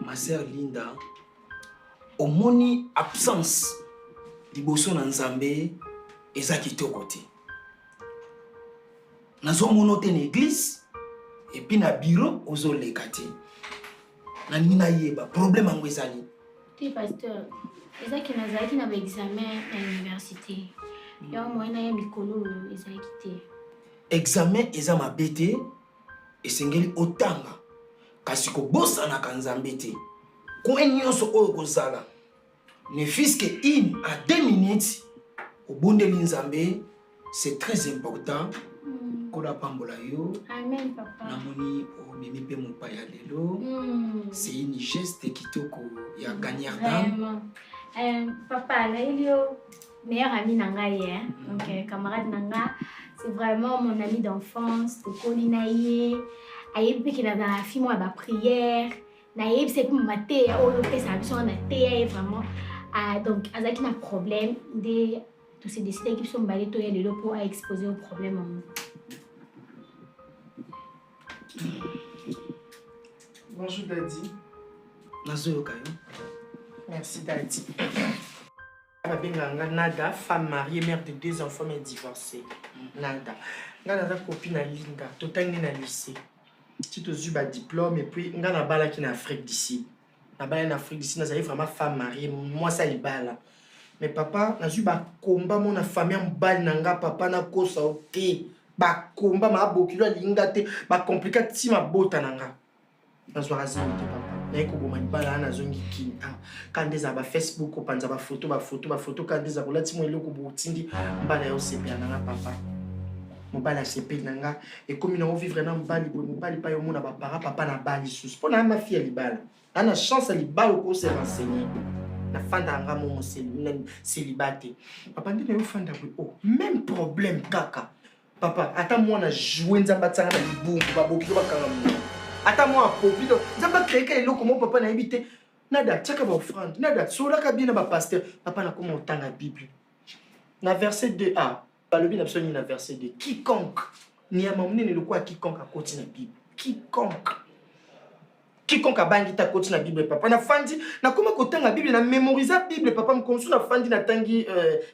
Ma sœur Linda, omoni absence liboso na Nzambe eza kitoko te. Nazomona te na église et puis na bureau ozoleka te. Na nini na yeba problème ngo ezali. Ti pasteur, eza ki nazalaki na examen à l'université. Ya moyena ya mikolo ezalaki te. Examen eza mabete esengeli otanga. Kasi ko bossa na Nzambe te. Ko nyonso oyo kozala. Ne fils que 1 à 2 minutes au bondeli Nzambe, c'est très important. Koda pambola yo. Amen papa. Namoni o mimi pe mon paya lelo. C'est une geste kitoko ya gagnardam. Papa là il yo meilleur ami nanga hier. Donc camarade nanga, c'est vraiment mon ami d'enfance, to kolinaye. Ayebi pe kina na fi moi ba prière. Na yebi c'est pour mater o lo pe sa biso na te vraiment. Donc azaki na problème de tous ces décidés qui sont balés to ya lelo pour exposer au problème. Bonjour Daddy. Merci Daddy. Nada, femme mariée, mère de 2 enfants mais divorcée. Nada. Nada copine à Linda, totalement na lycée. Si tu as un diplôme et puis Nada bala qui en Afrique d'ici. Na bala en Afrique d'ici, Nada vraiment femme mariée, moi ça y bala. Mais papa, na eu ba combat mon famille en bal nanga papa na kosa ok. Ba combat ma bokilo linga te, ba compliqué ti ma bota nanga. Nazwa razini te papa. Na eko boma bala na zongi kini. Quand des aba Facebook ko panza ba photo quand des aba lati mo eloko bo tindi mbala yo sepe nanga papa. Mobala sepe nanga et comme na vivre na mbali bo mbali pa yo mona ba para papa na bali sus. Pona ma fille libala. Ana chance libala ko se renseigner. Na fanda nga mo célibataire. Papa ndi na yo fanda ko oh même problème kaka. Papa, attends moi na jouer nzamba tsanga na libungu babokilo bakanga mo. Attends moi popilo nzamba créer eloko mo papa na ebité. Nada tchaka ba offrande. Nada sola ka bien na ba pasteur. Papa na comment tanga Bible. Na verset 2a. Ba lobi na psoni na verset 2. Quiconque ni amamne ne lokwa quiconque a koti na Bible. Quiconque a bangi ta koti na Bible papa na fandi na comment kotanga Bible na mémoriser Bible papa mkonsu na fandi na tangi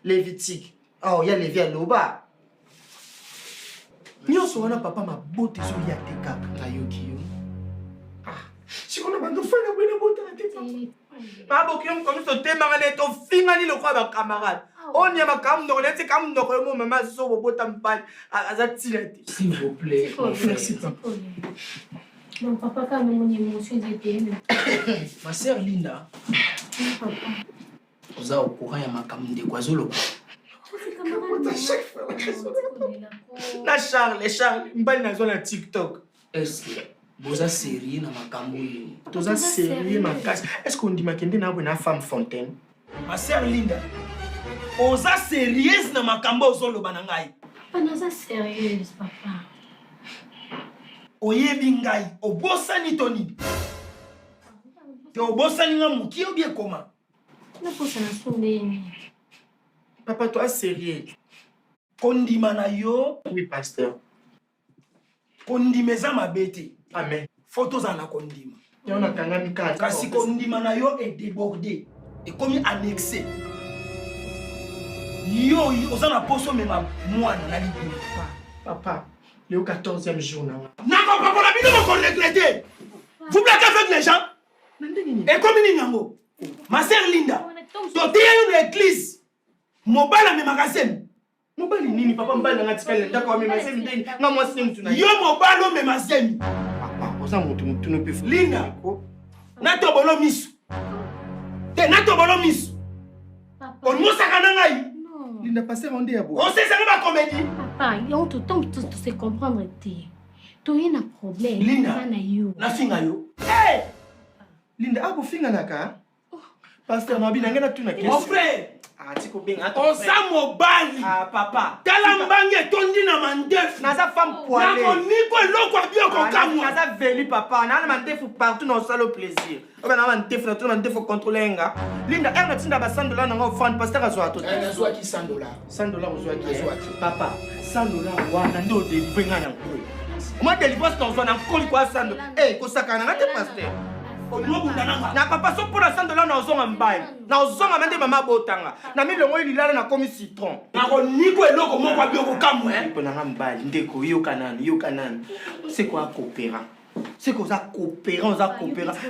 Lévitique. Oh ya Lévi à loba. Nyonso wana papa mabote so ya te kaka nayoki yo. Sikona bando fana bwena bota na te papa. Maboki yo comme so te mangane to fingani lokwa ba camarade. On y a ma cam no leti cam no ko mo mama so bo bota mpali azati la te. S'il vous plaît, merci papa. Non papa quand même mon émotion était. Ma sœur Linda. Papa. Oza au courant ya makamde kwa zolo. Na Charles, mbali na zona TikTok. Est-ce que vous êtes sérieux na makambo yo? Vous êtes sérieux ma casse. Est-ce qu'on dit makende na bona femme fontaine? Ma sœur Linda. Oza sérieuse na makambo zolo banangai. Papa naza sérieuse papa. Oyebi ngai, obosani toni. Te obosani nga muki obie koma. Na posa na sondeni. Papa, toi, sérieux. Kondima na yo. Oui, pasteur. Kondimeza mabete. Amen. Photos en la kondima. On a quand même quatre. Kasi kondima na yo est débordé. Et comme annexé. Yo, osana poso mema mwana na libu. Papa, le 14e jour. Non, papa, la vie ne me regretter. Vous blaguez avec les gens. Et comme il n'y ma sœur Linda. Tu es une église. Mobala me magasin. Mobali nini papa mbali na tikale ndako me magasin ndeni nga mwasi mtu na yo mobalo me magasin. Papa oza mutu no pe Linda. Na to bolo misu. Te na to bolo misu. Papa. On mosaka na ngai. Non. Linda passer onde ya bo. On sait ça ba comédie. Papa, on te tombe tout se comprendre te. To yena problème. Linda. Na yo. Na finga yo. Hey! Linda abo finga naka. Pasteur Mabina ngena tuna question. Mon frère. Tiko benga Osa mobali. Papa. Tala mbange tondi na mandef. Naza femme poilée. Na koniko eloko abio kokamwa. Naza veli papa. Na mandefu partout na osalo plaisir. Oba na mandefu na tout mandefu contrôler nga. Linda erna tinda ba $100 na nga offrande pasteur azwa to. Azwa ki $100. $100 ozwa ki. Papa, $100 wana ndo deliver nga na nkolo. Moi deliver ton zona nkolo kwa $100. Eh, kosaka na ngate pasteur. Na papa so pour la sang de là na ozonga mbaye. Na ozonga mende mama botanga. Na milongo ililala na komi citron. Na ko niko eloko moko abioko kamwe hein. Pour na mbaye ndeko yo kanani. C'est quoi coopérant? C'est que ça coopérant,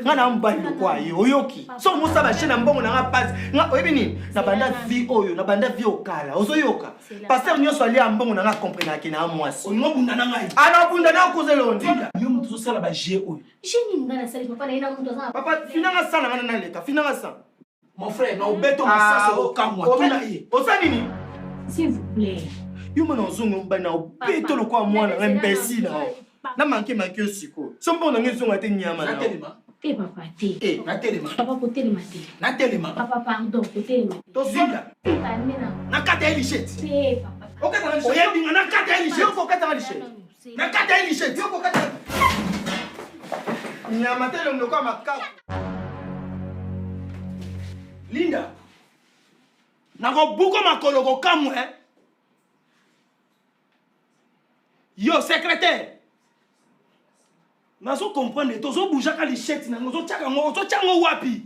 nga na mbaye lokwa yo yoki. So mo sa ba chaîne mbongo na nga passe. Nga oyebini na banda vie oyo, na banda vie okala. Ozoyoka. Pasteur nyo so ali mbongo na nga comprendre ki na mwasi. Ongo bunda na ngai. Ana bunda na kozelondi. Yo mutu sala ba je oyo. Je ni ngana sali papa na ina muntu za. Papa finanga sana ngana na leta, finanga sana. Mon frère, na obeto masasa ko kamwa. Tuna ye. Osa nini? S'il vous plaît. Yo mona ozongo mba na obeto lokwa mwana imbécile. Na manke osiko. Sombo na ngezonga te nyama na. Natelema. Eh papa te. Natelema. Papa ko telema te. Natelema. Papa pardon ko telema. To zinga. Na kata elichette. Eh papa. Okata na Oye dinga na kata elichette. Yo ko kata na lichette. Na kata elichette. Yo ko kata. Nyama te lo kwa makaka. Linda. Na ko buko makolo ko kamwe. Yo secrétaire. Nazo comprendre tozo bouger ka lichette na ngozo tchaka ngo wapi.